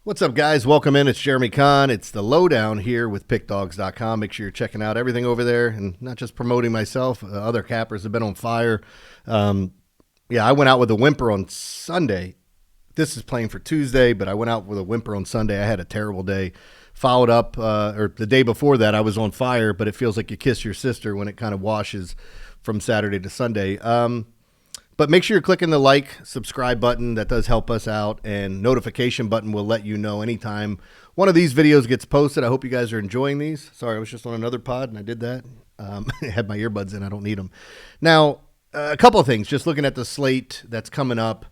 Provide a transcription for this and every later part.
What's up, guys? Welcome in. It's Jeremy Conn. It's the Lowdown here with Pickdawgz.com. Make sure you're checking out everything over there and not just promoting myself. Other cappers have been on fire. I went out with a whimper on Sunday. This is playing for Tuesday, but I went out with a whimper on Sunday. I had a terrible day. Followed up, or the day before that, I was on fire, but it feels like you kiss your sister when it kind of washes from Saturday to Sunday. But make sure you're clicking the like, subscribe button. That does help us out. And notification button will let you know anytime one of these videos gets posted. I hope you guys are enjoying these. Sorry, I was just on another pod and I did that. I had my earbuds in. I don't need them. Now, a couple of things. Just looking at the slate that's coming up.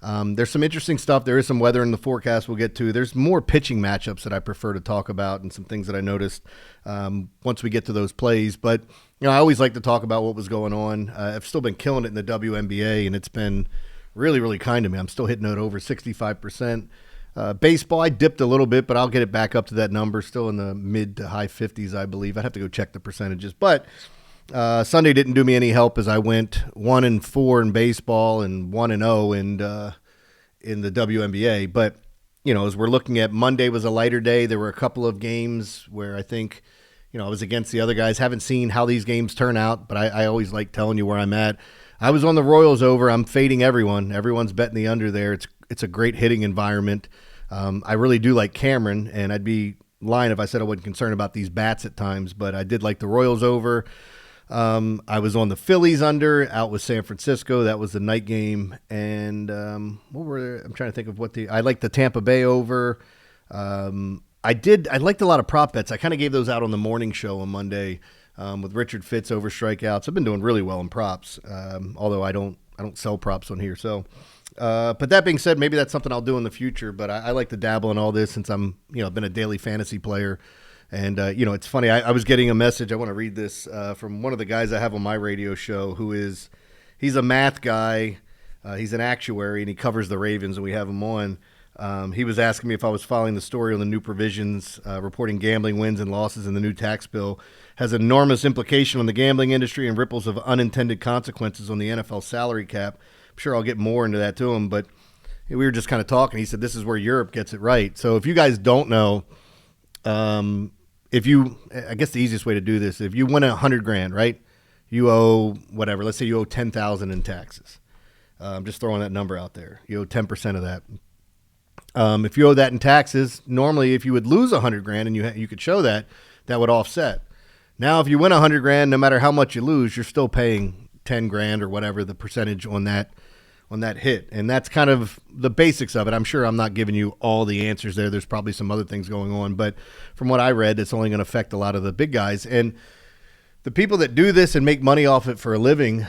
There's some interesting stuff. There is some weather in the forecast we'll get to. There's more pitching matchups that I prefer to talk about and some things that I noticed once we get to those plays. But, I always like to talk about what was going on. I've still been killing it in the WNBA, and it's been really, really kind to me. I'm still hitting it over 65%. Baseball, I dipped a little bit, but I'll get it back up to that number. Still in the mid to high 50s, I believe. I'd have to go check the percentages. But Sunday didn't do me any help as I went 1-4 in baseball and 1-0 in the WNBA. But, as we're looking at Monday was a lighter day. There were a couple of games where I think, I was against the other guys. Haven't seen how these games turn out, but I always like telling you where I'm at. I was on the Royals over. I'm fading everyone. Everyone's betting the under there. It's a great hitting environment. I really do like Cameron, and I'd be lying if I said I wasn't concerned about these bats at times, but I did like the Royals over. I was on the Phillies under, out with San Francisco. That was the night game. And I'm trying to think of I liked the Tampa Bay over. I liked a lot of prop bets. I kind of gave those out on the morning show on Monday with Richard Fitz over strikeouts. I've been doing really well in props, although I don't sell props on here. So, but that being said, maybe that's something I'll do in the future. But I like to dabble in all this since I'm, I've been a daily fantasy player. And, it's funny. I was getting a message. I want to read this from one of the guys I have on my radio show he's a math guy. He's an actuary, and he covers the Ravens, and we have him on. He was asking me if I was following the story on the new provisions reporting gambling wins and losses in the new tax bill has enormous implication on the gambling industry and ripples of unintended consequences on the NFL salary cap. I'm sure I'll get more into that to him, but we were just kind of talking. He said this is where Europe gets it right. So if you guys don't know, I guess the easiest way to do this, if you win $100,000, right? You owe whatever. Let's say you owe $10,000 in taxes. I'm just throwing that number out there. You owe 10% of that. If you owe that in taxes, normally if you would lose $100,000 and you could show that would offset. Now, if you win $100,000, no matter how much you lose, you're still paying $10,000 or whatever the percentage on that hit. And that's kind of the basics of it. I'm sure I'm not giving you all the answers there. There's probably some other things going on, but from what I read, it's only going to affect a lot of the big guys. And the people that do this and make money off it for a living,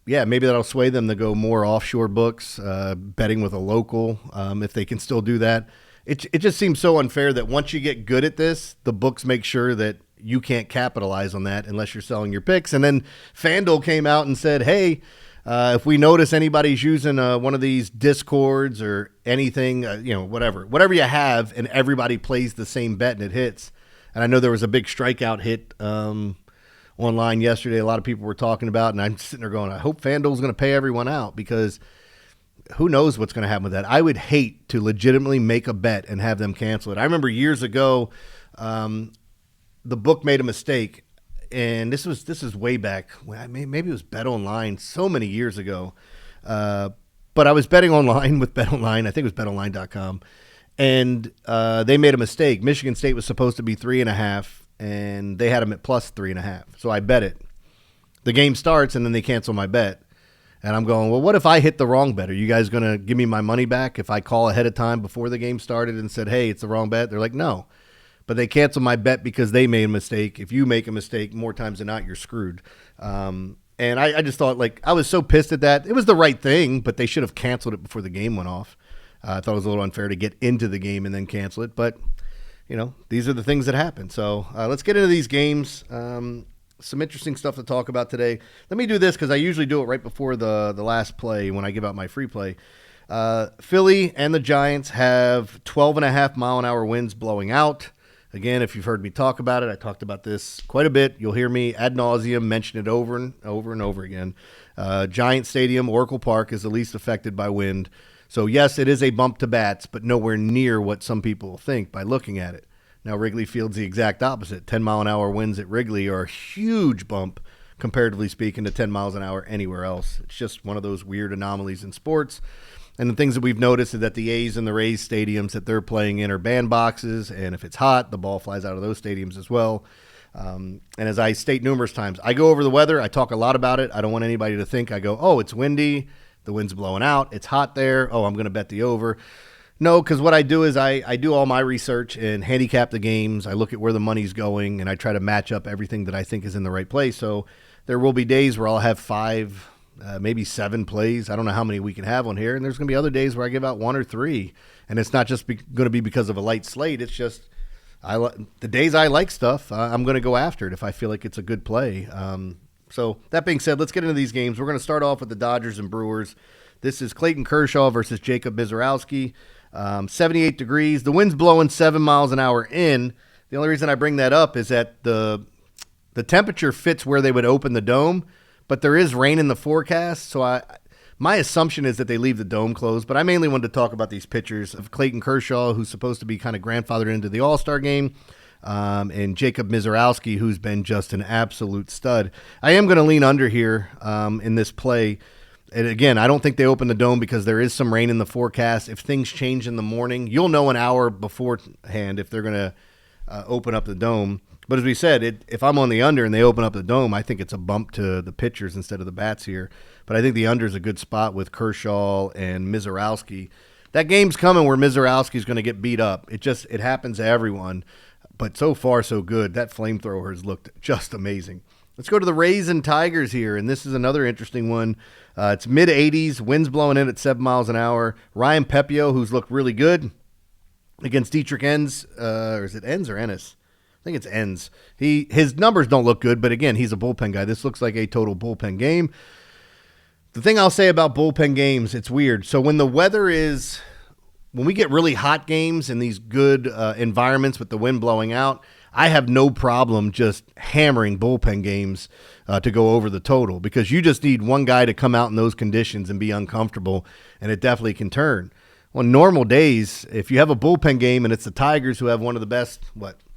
maybe that'll sway them to go more offshore books, betting with a local, if they can still do that. It just seems so unfair that once you get good at this, the books make sure that you can't capitalize on that unless you're selling your picks. And then FanDuel came out and said, hey, if we notice anybody's using one of these Discords or anything, whatever you have, and everybody plays the same bet and it hits. And I know there was a big strikeout hit online yesterday. A lot of people were talking about, and I'm sitting there going, I hope FanDuel's going to pay everyone out because who knows what's going to happen with that. I would hate to legitimately make a bet and have them cancel it. I remember years ago, the book made a mistake, and this is way back. Maybe it was Bet Online so many years ago. But I was betting online with Bet Online. I think it was betonline.com. And they made a mistake. Michigan State was supposed to be 3.5, and they had them at plus 3.5. So I bet it. The game starts, and then they cancel my bet. And I'm going, well, what if I hit the wrong bet? Are you guys going to give me my money back if I call ahead of time before the game started and said, hey, it's the wrong bet? They're like, no. But they cancel my bet because they made a mistake. If you make a mistake, more times than not, you're screwed. And I just thought, I was so pissed at that. It was the right thing, but they should have canceled it before the game went off. I thought it was a little unfair to get into the game and then cancel it. But, these are the things that happen. So let's get into these games. Some interesting stuff to talk about today. Let me do this because I usually do it right before the last play when I give out my free play. Philly and the Giants have 12.5 mile-an-hour winds blowing out. Again, if you've heard me talk about it, I talked about this quite a bit. You'll hear me ad nauseum mention it over and over again. Giant Stadium, Oracle Park, is the least affected by wind. So, yes, it is a bump to bats, but nowhere near what some people think by looking at it. Now, Wrigley Field's the exact opposite. 10-mile-an-hour winds at Wrigley are a huge bump, comparatively speaking, to 10 miles an hour anywhere else. It's just one of those weird anomalies in sports. And the things that we've noticed is that the A's and the Rays stadiums that they're playing in are bandboxes, and if it's hot, the ball flies out of those stadiums as well. And as I state numerous times, I go over the weather. I talk a lot about it. I don't want anybody to think I go, oh, it's windy. The wind's blowing out. It's hot there. Oh, I'm going to bet the over. No, because what I do is I do all my research and handicap the games. I look at where the money's going, and I try to match up everything that I think is in the right place. So there will be days where I'll have 5, maybe 7 plays. I don't know how many we can have on here. And there's going to be other days where I give out 1 or 3. And it's not just going to be because of a light slate. It's just the days I like stuff, I'm going to go after it if I feel like it's a good play. So that being said, let's get into these games. We're going to start off with the Dodgers and Brewers. This is Clayton Kershaw versus Jacob Misiorowski. 78 degrees. The wind's blowing 7 miles an hour in. The only reason I bring that up is that the temperature fits where they would open the dome, but there is rain in the forecast. So my assumption is that they leave the dome closed. But I mainly wanted to talk about these pitchers of Clayton Kershaw, who's supposed to be kind of grandfathered into the All-Star game. And Jacob Misiorowski, who's been just an absolute stud. I am going to lean under here in this play. And again, I don't think they open the dome because there is some rain in the forecast. If things change in the morning, you'll know an hour beforehand if they're going to open up the dome. But as we said, if I'm on the under and they open up the dome, I think it's a bump to the pitchers instead of the bats here. But I think the under is a good spot with Kershaw and Misiorowski. That game's coming where Misiorowski's going to get beat up. It happens to everyone. But so far, so good. That flamethrower has looked just amazing. Let's go to the Rays and Tigers here, and this is another interesting one. It's mid-80s, winds blowing in at 7 miles an hour. Ryan Pepio, who's looked really good against Dietrich Enns, or is it Enns or Ennis? I think it's Enns. His numbers don't look good, but again, he's a bullpen guy. This looks like a total bullpen game. The thing I'll say about bullpen games, it's weird. So when we get really hot games in these good environments with the wind blowing out, I have no problem just hammering bullpen games to go over the total because you just need one guy to come out in those conditions and be uncomfortable, and it definitely can turn. On normal days, if you have a bullpen game and it's the Tigers who have one of the best,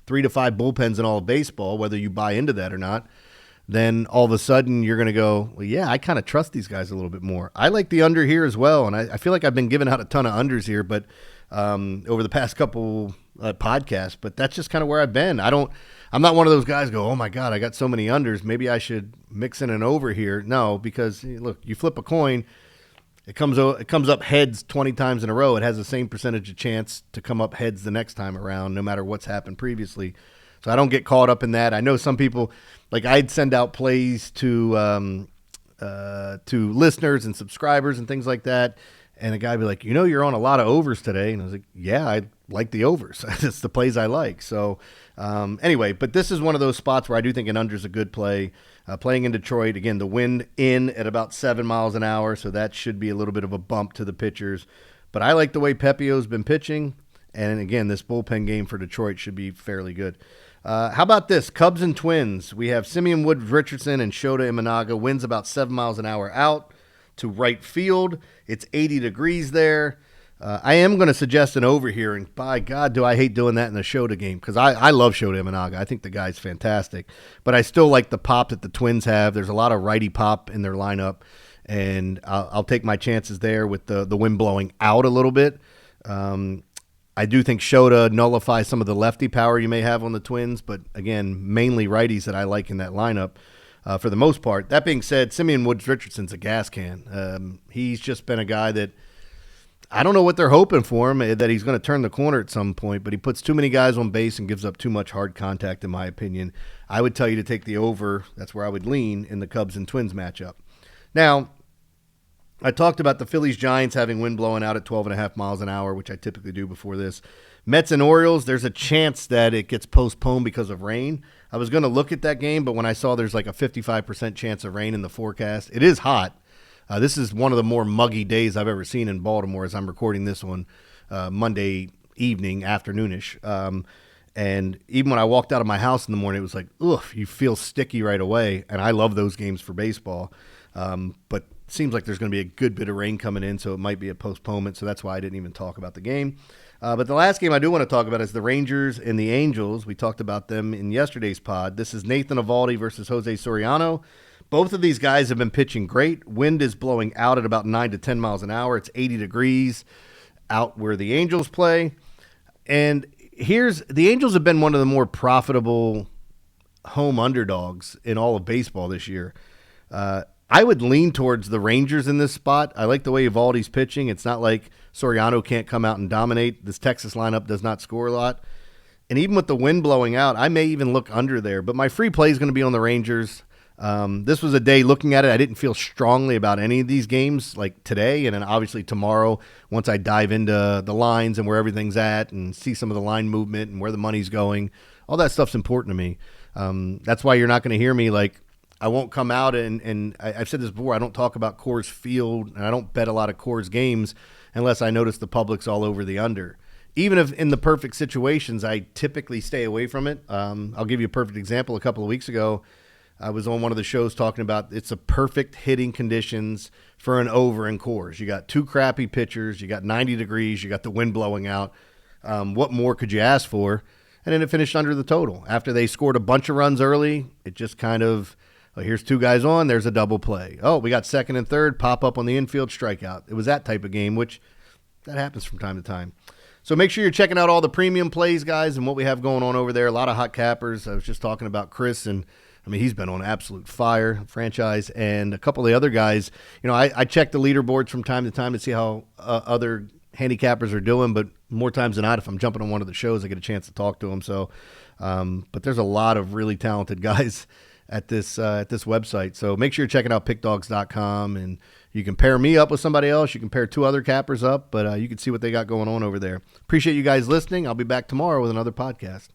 3 to 5 bullpens in all of baseball, whether you buy into that or not, then all of a sudden you're going to go, well, yeah, I kind of trust these guys a little bit more. I like the under here as well, and I feel like I've been giving out a ton of unders here, but over the past couple podcasts, but that's just kind of where I've been. I'm not one of those guys go, oh my God, I got so many unders. Maybe I should mix in an over here. No, because look, you flip a coin, it comes up heads 20 times in a row. It has the same percentage of chance to come up heads the next time around, no matter what's happened previously. So I don't get caught up in that. I know some people, like I'd send out plays to listeners and subscribers and things like that. And a guy would be like, you're on a lot of overs today. And I was like, yeah, I like the overs. It's the plays I like. So anyway, but this is one of those spots where I do think an under is a good play. Playing in Detroit, again, the wind in at about 7 miles an hour. So that should be a little bit of a bump to the pitchers. But I like the way Pepio's been pitching. And again, this bullpen game for Detroit should be fairly good. How about this? Cubs and Twins. We have Simeon Woods Richardson and Shota Imanaga. Winds about 7 miles an hour out to right field. It's 80 degrees there. I am going to suggest an over here, and by God, do I hate doing that in the Shota game because I love Shota Imanaga. I think the guy's fantastic, but I still like the pop that the Twins have. There's a lot of righty pop in their lineup, and I'll take my chances there with the wind blowing out a little bit. I do think Shota nullifies some of the lefty power you may have on the Twins, but again, mainly righties that I like in that lineup. For the most part. That being said, Simeon Woods Richardson's a gas can. He's just been a guy that I don't know what they're hoping for him, that he's going to turn the corner at some point, but he puts too many guys on base and gives up too much hard contact, in my opinion. I would tell you to take the over. That's where I would lean in the Cubs and Twins matchup. Now, I talked about the Phillies-Giants having wind blowing out at 12.5 miles an hour, which I typically do before this. Mets and Orioles, there's a chance that it gets postponed because of rain. I was going to look at that game, but when I saw there's like a 55% chance of rain in the forecast, it is hot. This is one of the more muggy days I've ever seen in Baltimore as I'm recording this one Monday evening, afternoonish. And even when I walked out of my house in the morning, it was like, ugh, you feel sticky right away. And I love those games for baseball. But seems like there's going to be a good bit of rain coming in, so it might be a postponement. So that's why I didn't even talk about the game. But the last game I do want to talk about is the Rangers and the Angels. We talked about them in yesterday's pod. This is Nathan Eovaldi versus Jose Soriano. Both of these guys have been pitching great. Wind is blowing out at about 9 to 10 miles an hour. It's 80 degrees out where the Angels play. And the Angels have been one of the more profitable home underdogs in all of baseball this year. I would lean towards the Rangers in this spot. I like the way Eovaldi's pitching. It's not like Soriano can't come out and dominate. This Texas lineup does not score a lot. And even with the wind blowing out, I may even look under there. But my free play is going to be on the Rangers. This was a day looking at it, I didn't feel strongly about any of these games like today. And then obviously tomorrow, once I dive into the lines and where everything's at and see some of the line movement and where the money's going, all that stuff's important to me. That's why you're not going to hear me I won't come out and I've said this before, I don't talk about Coors Field and I don't bet a lot of Coors games unless I notice the public's all over the under. Even if in the perfect situations, I typically stay away from it. I'll give you a perfect example. A couple of weeks ago, I was on one of the shows talking about it's a perfect hitting conditions for an over in Coors. You got two crappy pitchers, you got 90 degrees, you got the wind blowing out. What more could you ask for? And then it finished under the total. After they scored a bunch of runs early, it just kind of, here's two guys on, there's a double play. Oh, we got second and third, pop up on the infield, strikeout. It was that type of game, which that happens from time to time. So make sure you're checking out all the premium plays, guys, and what we have going on over there. A lot of hot cappers. I was just talking about Chris, and he's been on absolute fire, franchise, and a couple of the other guys. I check the leaderboards from time to time to see how other handicappers are doing, but more times than not, if I'm jumping on one of the shows, I get a chance to talk to them. So, but there's a lot of really talented guys at this website. So make sure you're checking out Pickdawgz.com, and you can pair me up with somebody else. You can pair two other cappers up, but you can see what they got going on over there. Appreciate you guys listening. I'll be back tomorrow with another podcast.